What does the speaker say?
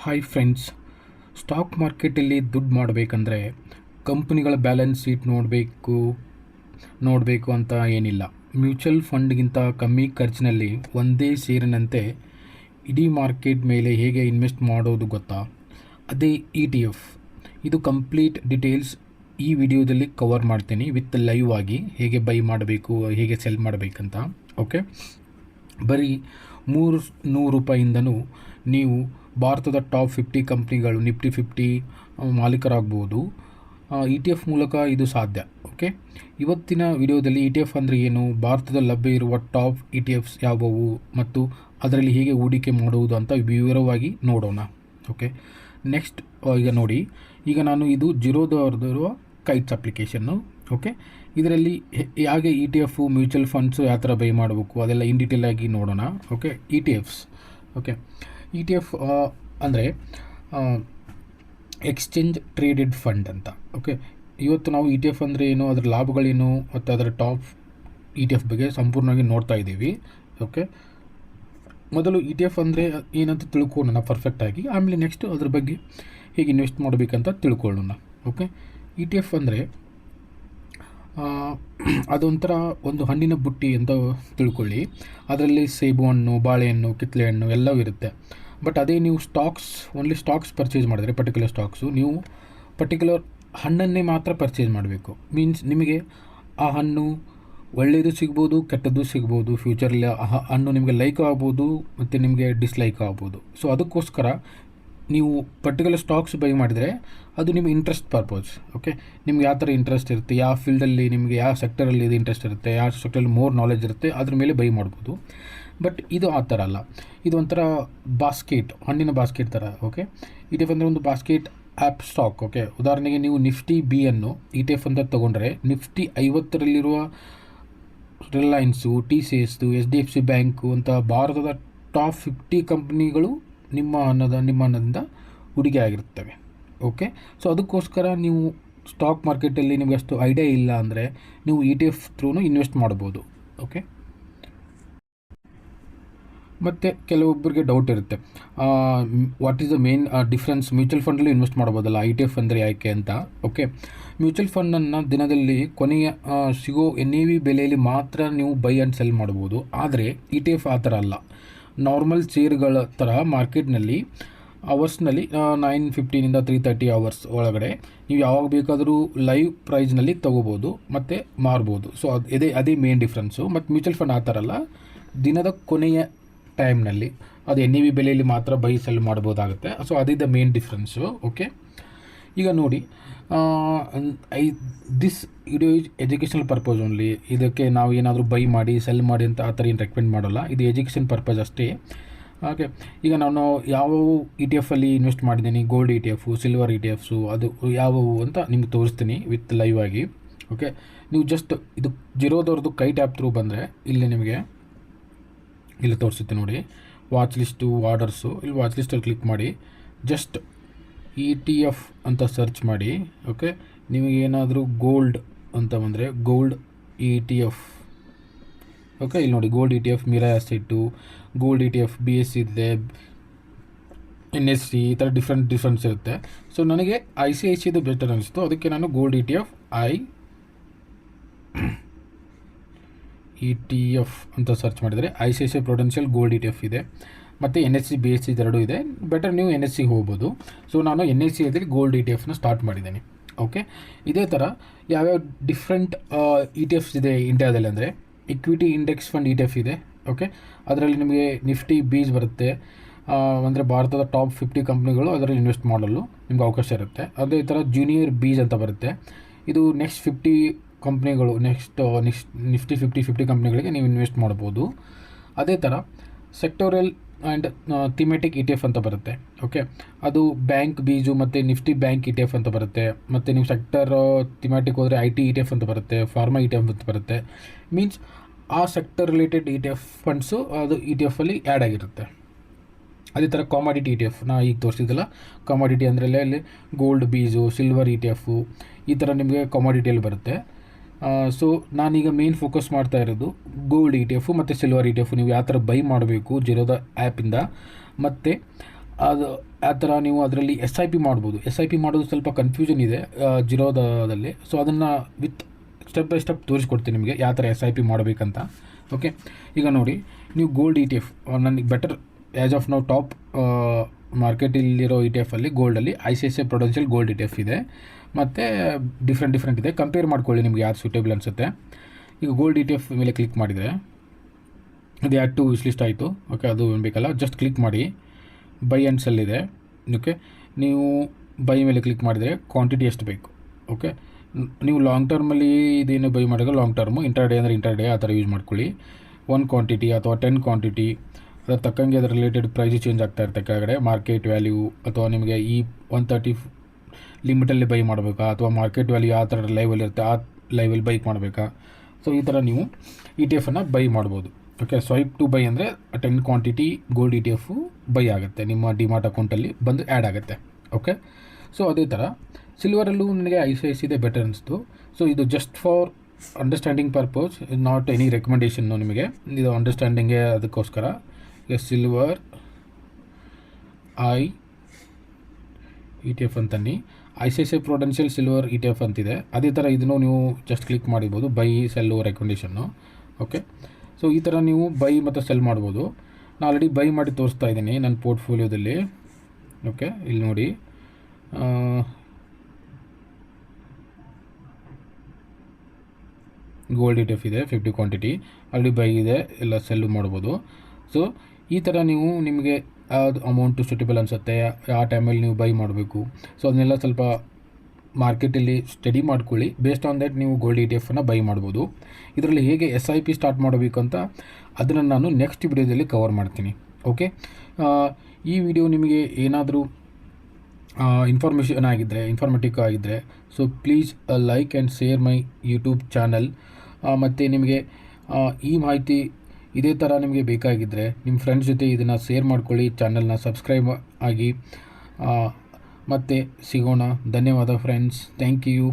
Hi friends, stock ಮಾರ್ಕೆಟಲ್ಲಿ ದುಡ್ಡು ಮಾಡಬೇಕಂದ್ರೆ ಕಂಪ್ನಿಗಳ ಬ್ಯಾಲೆನ್ಸ್ ಶೀಟ್ ನೋಡಬೇಕು ಅಂತ ಏನಿಲ್ಲ. ಮ್ಯೂಚುವಲ್ ಫಂಡ್ಗಿಂತ ಕಮ್ಮಿ ಖರ್ಚಿನಲ್ಲಿ ಒಂದೇ ಷೇರಿನಂತೆ ಇಡೀ ಮಾರ್ಕೆಟ್ ಮೇಲೆ ಹೇಗೆ ಇನ್ವೆಸ್ಟ್ ಮಾಡೋದು ಗೊತ್ತಾ? ಅದೇ ETF. ಇದು ಕಂಪ್ಲೀಟ್ ಡೀಟೇಲ್ಸ್ ಈ ವಿಡಿಯೋದಲ್ಲಿ ಕವರ್ ಮಾಡ್ತೀನಿ ವಿತ್ ಲೈವ್ ಆಗಿ, ಹೇಗೆ ಬೈ ಮಾಡಬೇಕು, ಹೇಗೆ ಸೆಲ್ ಮಾಡಬೇಕಂತ. ಓಕೆ, ಬರೀ ₹300 ನೀವು ಭಾರತದ ಟಾಪ್ 50 ಕಂಪ್ನಿಗಳು ನಿಫ್ಟಿ 50 ಮಾಲೀಕರಾಗ್ಬೋದು. ETF ಮೂಲಕ ಇದು ಸಾಧ್ಯ. ಓಕೆ, ಇವತ್ತಿನ ವಿಡಿಯೋದಲ್ಲಿ ETF ಅಂದರೆ ಏನು, ಭಾರತದಲ್ಲಿ ಲಭ್ಯ ಇರುವ ಟಾಪ್ ETFs ಯಾವುವು ಮತ್ತು ಅದರಲ್ಲಿ ಹೇಗೆ ಹೂಡಿಕೆ ಮಾಡುವುದು ಅಂತ ವಿವರವಾಗಿ ನೋಡೋಣ. ಓಕೆ, ನೆಕ್ಸ್ಟ್ ಈಗ ನೋಡಿ, ಈಗ ನಾನು ಇದು ಜಿರೋದವ್ರದಿರುವ ಕೈಟ್ಸ್ ಅಪ್ಲಿಕೇಶನ್ನು. ಓಕೆ, ಇದರಲ್ಲಿ ಹೇಗೆ ETF ಮ್ಯೂಚುವಲ್ ಫಂಡ್ಸು ಯಾವ ಥರ ಬೈ ಮಾಡಬೇಕು ಅದೆಲ್ಲ ಇನ್ ಡೀಟೇಲ್ ಆಗಿ ನೋಡೋಣ. Okay, ETFs. ಓಕೆ, ETF ಅಂದರೆ ಎಕ್ಸ್ಚೇಂಜ್ ಟ್ರೇಡೆಡ್ ಫಂಡ್ ಅಂತ. ಓಕೆ, ಇವತ್ತು ನಾವು ETF ಅಂದರೆ ಏನು, ಅದರ ಲಾಭಗಳೇನು ಮತ್ತು ಅದರ ಟಾಪ್ ETF ಬಗ್ಗೆ ಸಂಪೂರ್ಣವಾಗಿ ನೋಡ್ತಾ ಇದ್ದೀವಿ. ಓಕೆ, ಮೊದಲು ETF ಅಂದರೆ ಏನಂತ ತಿಳ್ಕೊಳ್ಳೋಣ ಪರ್ಫೆಕ್ಟಾಗಿ, ಆಮೇಲೆ ನೆಕ್ಸ್ಟ್ ಅದ್ರ ಬಗ್ಗೆ ಹೇಗೆ ಇನ್ವೆಸ್ಟ್ ಮಾಡಬೇಕಂತ ತಿಳ್ಕೊಳ್ಳೋಣ. ಓಕೆ, ETF ಅಂದರೆ ಅದೊಂಥರ ಒಂದು ಹಣ್ಣಿನ ಬುಟ್ಟಿ ಅಂತ ತಿಳ್ಕೊಳ್ಳಿ. ಅದರಲ್ಲಿ ಸೇಬು ಹಣ್ಣು, ಬಾಳೆಹಣ್ಣು, ಕಿತ್ತಳೆ ಹಣ್ಣು ಎಲ್ಲವೂ ಇರುತ್ತೆ. ಬಟ್ ಅದೇ ನೀವು ಓನ್ಲಿ ಸ್ಟಾಕ್ಸ್ ಪರ್ಚೇಸ್ ಮಾಡಿದರೆ, ಪರ್ಟಿಕ್ಯುಲರ್ ಸ್ಟಾಕ್ಸು, ನೀವು ಪರ್ಟಿಕ್ಯುಲರ್ ಹಣ್ಣನ್ನೇ ಮಾತ್ರ ಪರ್ಚೇಸ್ ಮಾಡಬೇಕು. ಮೀನ್ಸ್ ನಿಮಗೆ ಆ ಹಣ್ಣು ಒಳ್ಳೆಯದು ಸಿಗ್ಬೋದು, ಕೆಟ್ಟದ್ದು ಸಿಗ್ಬೋದು. ಫ್ಯೂಚರಲ್ಲಿ ಆ ಹಣ್ಣು ನಿಮಗೆ ಲೈಕ್ ಆಗ್ಬೋದು ಮತ್ತು ನಿಮಗೆ ಡಿಸ್ಲೈಕ್ ಆಗ್ಬೋದು. ಸೊ ಅದಕ್ಕೋಸ್ಕರ ನೀವು ಪರ್ಟಿಕ್ಯುಲರ್ ಸ್ಟಾಕ್ಸ್ ಬೈ ಮಾಡಿದರೆ ಅದು ನಿಮ್ಮ ಇಂಟ್ರೆಸ್ಟ್ ಪರ್ಪಸ್. ಓಕೆ, ನಿಮ್ಗೆ ಯಾವ ಥರ ಇಂಟ್ರೆಸ್ಟ್ ಇರುತ್ತೆ, ಯಾವ ಫೀಲ್ಡಲ್ಲಿ ನಿಮಗೆ ಯಾವ ಸೆಕ್ಟರಲ್ಲಿ ಇದು ಇಂಟ್ರೆಸ್ಟ್ ಇರುತ್ತೆ, ಯಾವ ಸೆಕ್ಟರಲ್ಲಿ ಮೋರ್ ನಾಲೆಜ್ ಇರುತ್ತೆ, ಅದ್ರ ಮೇಲೆ ಬೈ ಮಾಡ್ಬೋದು. ಬಟ್ ಇದು ಆ ಥರ ಅಲ್ಲ, ಇದು ಒಂಥರ ಬಾಸ್ಕೆಟ್, ಹಣ್ಣಿನ ಬಾಸ್ಕೆಟ್ ಥರ. ಓಕೆ, ETF ಅಂದರೆ ಒಂದು ಬಾಸ್ಕೆಟ್ ಆ್ಯಪ್ ಸ್ಟಾಕ್. ಓಕೆ, ಉದಾಹರಣೆಗೆ ನೀವು ನಿಫ್ಟಿ B ಅನ್ನು ETF ಅಂತ ತೊಗೊಂಡ್ರೆ, ನಿಫ್ಟಿ 50ರಲ್ಲಿರುವ ರಿಲಯನ್ಸು, TCS, HDFC ಬ್ಯಾಂಕು ಅಂತ ಭಾರತದ ಟಾಪ್ 50 ಕಂಪ್ನಿಗಳು ನಿಮ್ಮ ಹಣದಿಂದ ಹೂಡಿಕೆ ಆಗಿರ್ತವೆ. ಓಕೆ, ಸೊ ಅದಕ್ಕೋಸ್ಕರ ನೀವು ಸ್ಟಾಕ್ ಮಾರ್ಕೆಟಲ್ಲಿ ನಿಮಗೆ ಅಷ್ಟು ಐಡಿಯಾ ಇಲ್ಲ ಅಂದರೆ ನೀವು ETF ಥ್ರೂನು ಇನ್ವೆಸ್ಟ್ ಮಾಡ್ಬೋದು. ಓಕೆ, ಮತ್ತು ಕೆಲವೊಬ್ಬರಿಗೆ ಡೌಟ್ ಇರುತ್ತೆ, what is the main difference, mutual ಫಂಡಲ್ಲಿ ಇನ್ವೆಸ್ಟ್ ಮಾಡ್ಬೋದಲ್ಲ, ETF ಅಂದರೆ ಯಾಕೆ ಅಂತ. ಓಕೆ, ಮ್ಯೂಚುವಲ್ ಫಂಡನ್ನು ದಿನದಲ್ಲಿ ಕೊನೆಯ ಸಿಗೋ NAV ಬೆಲೆಯಲ್ಲಿ ಮಾತ್ರ ನೀವು ಬೈ ಆ್ಯಂಡ್ ಸೆಲ್ ಮಾಡ್ಬೋದು. ಆದರೆ ETF ಆ ಥರ ಅಲ್ಲ. ನಾರ್ಮಲ್ ಶೇರ್ಗಳ ಥರ ಮಾರ್ಕೆಟ್ನಲ್ಲಿ ಅವರ್ಸ್ನಲ್ಲಿ 9:15 to 3:30 ಅವರ್ಸ್ ಒಳಗಡೆ ನೀವು ಯಾವಾಗ ಬೇಕಾದರೂ ಲೈವ್ ಪ್ರೈಸ್ನಲ್ಲಿ ತೊಗೋಬೋದು ಮತ್ತು ಮಾರ್ಬೋದು. ಸೊ ಅದೇ ಮೇನ್ ಡಿಫ್ರೆನ್ಸು. ಮತ್ತು ಮ್ಯೂಚುವಲ್ ಫಂಡ್ ಆ ಥರ ಅಲ್ಲ, ದಿನದ ಕೊನೆಯ ಟೈಮ್ನಲ್ಲಿ ಅದು NAV ಬೆಲೆಯಲ್ಲಿ ಮಾತ್ರ ಬೈ ಸೆಲ್ ಮಾಡ್ಬೋದಾಗುತ್ತೆ. ಸೊ ಅದೇ ಮೇನ್ ಡಿಫ್ರೆನ್ಸು. ಓಕೆ, ಈಗ ನೋಡಿ, this video is educational purpose only. ಇದಕ್ಕೆ ನಾವು ಏನಾದರೂ ಬೈ ಮಾಡಿ ಸೆಲ್ ಮಾಡಿ ಅಂತ ಆ ಥರ ಏನು ರೆಕಮೆಂಡ್ ಮಾಡೋಲ್ಲ, ಇದು ಎಜುಕೇಷನ್ ಪರ್ಪಸ್ ಅಷ್ಟೇ. ಓಕೆ, ಈಗ ನಾನು ಯಾವ ETF ಇನ್ವೆಸ್ಟ್ ಮಾಡಿದ್ದೀನಿ, ಗೋಲ್ಡ್ ETF, ಸಿಲ್ವರ್ ETFಸು, ಅದು ಯಾವುವು ಅಂತ ನಿಮ್ಗೆ ತೋರಿಸ್ತೀನಿ ವಿತ್ ಲೈವ್ ಆಗಿ. ಓಕೆ, ನೀವು ಜಸ್ಟ್ ಇದು ಜಿರೋದವ್ರದ್ದು ಕೈಟ್ ಆ್ಯಪ್ ಥ್ರೂ ಬಂದರೆ ಇಲ್ಲಿ ತೋರಿಸುತ್ತೆ ನೋಡಿ, ವಾಚ್ ಲಿಸ್ಟು, ಆರ್ಡರ್ಸು. ಇಲ್ಲಿ ವಾಚ್ ಲಿಸ್ಟಲ್ಲಿ ಕ್ಲಿಕ್ ಮಾಡಿ ಜಸ್ಟ್ ETF ಅಂತ ಸರ್ಚ್ ಮಾಡಿ. ಓಕೆ, ನಿಮಗೇನಾದರೂ ಗೋಲ್ಡ್ ಅಂತ ಬಂದರೆ ಗೋಲ್ಡ್ ETF. ಓಕೆ, ಇಲ್ಲಿ ನೋಡಿ gold ETF, Mira asset, gold ETF, BSE ಇದೆ, NSE, ಈ ಥರ ಡಿಫ್ರೆನ್ಸ್ ಇರುತ್ತೆ. ಸೊ ನನಗೆ ICICIದು ಬೆಟರ್ ಅನಿಸ್ತು, ಅದಕ್ಕೆ ನಾನು ಗೋಲ್ಡ್ ETF ಅಂತ ಸರ್ಚ್ ಮಾಡಿದರೆ ICICI ಪ್ರೊಡೆನ್ಷಿಯಲ್ ಗೋಲ್ಡ್ ETF ಇದೆ, ಮತ್ತು NSE, BSE ಎರಡೂ ಇದೆ. ಬೆಟರ್ ನೀವು NSEಗೆ ಹೋಗ್ಬೋದು. ಸೊ ನಾನು NSEಯಲ್ಲಿ ಗೋಲ್ಡ್ ETFನ ಸ್ಟಾರ್ಟ್ ಮಾಡಿದ್ದೀನಿ. ಓಕೆ, ಇದೇ ಥರ ಯಾವ್ಯಾವ ಡಿಫ್ರೆಂಟ್ ETFs ಇದೆ ಇಂಡಿಯಾದಲ್ಲಿ ಅಂದರೆ, ಇಕ್ವಿಟಿ ಇಂಡೆಕ್ಸ್ ಫಂಡ್ ETF ಇದೆ. ಓಕೆ, ಅದರಲ್ಲಿ ನಿಮಗೆ ನಿಫ್ಟಿ ಬೀಸ್ ಬರುತ್ತೆ, ಅಂದರೆ ಭಾರತದ ಟಾಪ್ 50 ಕಂಪ್ನಿಗಳು ಅದರಲ್ಲಿ ಇನ್ವೆಸ್ಟ್ ಮಾಡಲು ನಿಮ್ಗೆ ಅವಕಾಶ ಇರುತ್ತೆ. ಅದೇ ಥರ ಜೂನಿಯರ್ ಬೀಸ್ ಅಂತ ಬರುತ್ತೆ, ಇದು ನೆಕ್ಸ್ಟ್ 50 ಕಂಪ್ನಿಗಳು, ನೆಕ್ಸ್ಟ್ ನಿಫ್ಟಿ 50 ಕಂಪ್ನಿಗಳಿಗೆ ನೀವು ಇನ್ವೆಸ್ಟ್ ಮಾಡ್ಬೋದು. ಅದೇ ಥರ ಸೆಕ್ಟೋರಿಯಲ್ ಆ್ಯಂಡ್ ಥಿಮೆಟಿಕ್ ETF ಅಂತ ಬರುತ್ತೆ. ಓಕೆ, ಅದು ಬ್ಯಾಂಕ್ ಬೀಜು ಮತ್ತು ನಿಫ್ಟಿ ಬ್ಯಾಂಕ್ ETF ಅಂತ ಬರುತ್ತೆ. ಮತ್ತು ನೀವು ಸೆಕ್ಟರ್ ಥಿಮೆಟಿಕ್ ಹೋದರೆ IT ETF ಅಂತ ಬರುತ್ತೆ, ಫಾರ್ಮಾ ETF ಅಂತ ಬರುತ್ತೆ. ಮೀನ್ಸ್ ಆ ಸೆಕ್ಟರ್ ರಿಲೇಟೆಡ್ ETF ಫಂಡ್ಸು ಅದು ETF ಆ್ಯಡ್ ಆಗಿರುತ್ತೆ. ಅದೇ ಥರ ಕಾಮಡಿಟಿ ETF ನಾ ಈಗ ತೋರಿಸಿದ್ದಲ್ಲ, ಕಾಮಡಿಟಿ ಅಂದರೆ ಅಲ್ಲಿ ಗೋಲ್ಡ್ ಬೀಜು, ಸಿಲ್ವರ್ ETF ಈ ಥರ ನಿಮಗೆ ಕಾಮಡಿಟಿಯಲ್ಲಿ ಬರುತ್ತೆ. ಸೊ ನಾನೀಗ ಮೇನ್ ಫೋಕಸ್ ಮಾಡ್ತಾ ಇರೋದು ಗೋಲ್ಡ್ ETF ಮತ್ತು ಸಿಲ್ವರ್ ETF ನೀವು ಯಾವ ಥರ ಬೈ ಮಾಡಬೇಕು ಜಿರೋದ ಆ್ಯಪಿಂದ, ಮತ್ತು ಅದು ಆ ಥರ ನೀವು ಅದರಲ್ಲಿ SIP ಮಾಡ್ಬೋದು. SIP ಮಾಡೋದು ಸ್ವಲ್ಪ ಕನ್ಫ್ಯೂಷನ್ ಇದೆ ಜಿರೋದಲ್ಲಿ. ಸೊ ಅದನ್ನು ವಿತ್ ಸ್ಟೆಪ್ ಬೈ ಸ್ಟೆಪ್ ತೋರಿಸ್ಕೊಡ್ತೀನಿ ನಿಮಗೆ ಯಾವ ಥರ SIP ಮಾಡಬೇಕಂತ. ಓಕೆ, ಈಗ ನೋಡಿ, ನೀವು ಗೋಲ್ಡ್ ETF ನನಗೆ ಬೆಟರ್ ಆ್ಯಸ್ ಆಫ್ ನಾವು ಟಾಪ್ ಮಾರ್ಕೆಟಲ್ಲಿರೋ ETF ಅಲ್ಲಿ ಗೋಲ್ಡಲ್ಲಿ ICICI Prudential ಗೋಲ್ಡ್ ETF ಇದೆ, ಮತ್ತು ಡಿಫ್ರೆಂಟ್ ಇದೆ. ಕಂಪೇರ್ ಮಾಡ್ಕೊಳ್ಳಿ ನಿಮ್ಗೆ ಯಾರು ಸೂಟೇಬಲ್ ಅನಿಸುತ್ತೆ. ಈಗ ಗೋಲ್ಡ್ ETF ಮೇಲೆ ಕ್ಲಿಕ್ ಮಾಡಿದರೆ ಅದು ಆ್ಯಡ್ ಟು ವಿಶ್ ಲಿಸ್ಟ್ ಆಯಿತು. ಓಕೆ, ಅದು ಬೇಕಲ್ಲ, ಜಸ್ಟ್ ಕ್ಲಿಕ್ ಮಾಡಿ ಬೈ ಆ್ಯಂಡ್ ಸೆಲ್ ಇದೆ. ಓಕೆ, ನೀವು ಬೈ ಮೇಲೆ ಕ್ಲಿಕ್ ಮಾಡಿದರೆ ಕ್ವಾಂಟಿಟಿ ಎಷ್ಟು ಬೇಕು. ಓಕೆ, ನೀವು ಲಾಂಗ್ ಟರ್ಮಲ್ಲಿ ಇದೇನು ಬೈ ಮಾಡಿದ್ರೆ ಲಾಂಗ್ ಟರ್ಮು, ಇಂಟರ್ಡೇ ಅಂದರೆ ಇಂಟರ್ಡೇ ಆ ಥರ ಯೂಸ್ ಮಾಡ್ಕೊಳ್ಳಿ. 1 ಕ್ವಾಂಟಿಟಿ ಅಥವಾ 10 ಕ್ವಾಂಟಿಟಿ ಅದರ ತಕ್ಕಂಗೆ ಅದರ ರಿಲೇಟೆಡ್ ಪ್ರೈಸ್ ಚೇಂಜ್ ಆಗ್ತಾ ಇರುತ್ತೆ ಕೆಳಗಡೆ. ಮಾರ್ಕೆಟ್ ವ್ಯಾಲ್ಯೂ ಅಥವಾ ನಿಮಗೆ ಈ 130 ಲಿಮಿಟಲ್ಲಿ ಬೈ ಮಾಡಬೇಕಾ ಅಥವಾ ಮಾರ್ಕೆಟ್ ವ್ಯಾಲ್ಯೂ ಯಾವ ಥರ ಲೈವಲ್ಲಿ ಇರುತ್ತೆ ಆ ಲೈವಲ್ಲಿ ಬೈ ಮಾಡಬೇಕಾ. ಸೊ ಈ ಥರ ನೀವು ETF ಬೈ ಮಾಡ್ಬೋದು. ಓಕೆ, ಸ್ವೈಪ್ ಟು ಬೈ ಅಂದರೆ 10 ಕ್ವಾಂಟಿಟಿ ಗೋಲ್ಡ್ ETF ಬೈ ಆಗುತ್ತೆ, ನಿಮ್ಮ ಡಿಮಾರ್ಟ್ ಅಕೌಂಟಲ್ಲಿ ಬಂದು ಆ್ಯಡ್ ಆಗುತ್ತೆ. ಓಕೆ, ಸೊ ಅದೇ ಥರ ಸಿಲ್ವರಲ್ಲೂ ನನಗೆ ICICI ಇದೆ ಬೆಟರ್ ಅನಿಸ್ತು. ಸೊ ಇದು just for understanding purpose, not any recommendation ನಿಮಗೆ, ಇದು ಅಂಡರ್ಸ್ಟ್ಯಾಂಡಿಂಗೇ. ಅದಕ್ಕೋಸ್ಕರ ಈಗ ಸಿಲ್ವರ್ ETF ಅಂತನ್ನಿ, ICICI Prudential ಸಿಲ್ವರ್ ETF ಅಂತಿದೆ. ಅದೇ ಥರ ಇದನ್ನು ನೀವು ಜಸ್ಟ್ ಕ್ಲಿಕ್ ಮಾಡಿರ್ಬೋದು, buy sell recommendation. Okay, so ಈ ಥರ ನೀವು ಬೈ ಮತ್ತು ಸೆಲ್ ಮಾಡ್ಬೋದು. ನಾನು ಆಲ್ರೆಡಿ ಬೈ ಮಾಡಿ ತೋರಿಸ್ತಾ ಇದ್ದೀನಿ ನನ್ನ ಪೋರ್ಟ್ಫೋಲಿಯೋದಲ್ಲಿ. ಓಕೆ, ಇಲ್ಲಿ ನೋಡಿ, ಗೋಲ್ಡ್ ETF ಇದೆ 50 ಕ್ವಾಂಟಿಟಿ, ಆಲ್ರೆಡಿ ಬೈ ಇದೆ, ಎಲ್ಲ ಸೆಲ್ಲು ಮಾಡ್ಬೋದು. ಸೊ ಈ ಥರ ನೀವು ನಿಮಗೆ ಯಾವ್ದು ಅಮೌಂಟು ಸೂಟೇಬಲ್ ಅನಿಸುತ್ತೆ, ಯಾವ ಟೈಮಲ್ಲಿ ನೀವು ಬೈ ಮಾಡಬೇಕು, ಸೊ ಅದನ್ನೆಲ್ಲ ಸ್ವಲ್ಪ ಮಾರ್ಕೆಟಲ್ಲಿ ಸ್ಟಡಿ ಮಾಡ್ಕೊಳ್ಳಿ. ಬೇಸ್ಡ್ ಆನ್ ದ್ಯಾಟ್ ನೀವು ಗೋಲ್ಡ್ ETF ಬೈ ಮಾಡ್ಬೋದು. ಇದರಲ್ಲಿ ಹೇಗೆ SIP ಸ್ಟಾರ್ಟ್ ಮಾಡಬೇಕು ಅಂತ ಅದನ್ನು ನಾನು ನೆಕ್ಸ್ಟ್ ವಿಡಿಯೋದಲ್ಲಿ ಕವರ್ ಮಾಡ್ತೀನಿ. ಓಕೆ, ಈ ವಿಡಿಯೋ ನಿಮಗೆ ಏನಾದರೂ ಇನ್ಫಾರ್ಮೇಟಿವ್ ಆಗಿದ್ದರೆ so please like and share my YouTube channel. ಮತ್ತು ನಿಮಗೆ ಈ ಮಾಹಿತಿ ಇದೇ ಥರ ನಿಮಗೆ ಬೇಕಾಗಿದ್ದರೆ ನಿಮ್ಮ ಫ್ರೆಂಡ್ಸ್ ಜೊತೆ ಇದನ್ನು ಶೇರ್ ಮಾಡ್ಕೊಳ್ಳಿ, ಚಾನಲ್ನ ಸಬ್ಸ್ಕ್ರೈಬ್ ಆಗಿ. ಮತ್ತು ಸಿಗೋಣ. ಧನ್ಯವಾದ ಫ್ರೆಂಡ್ಸ್, ಥ್ಯಾಂಕ್ ಯು.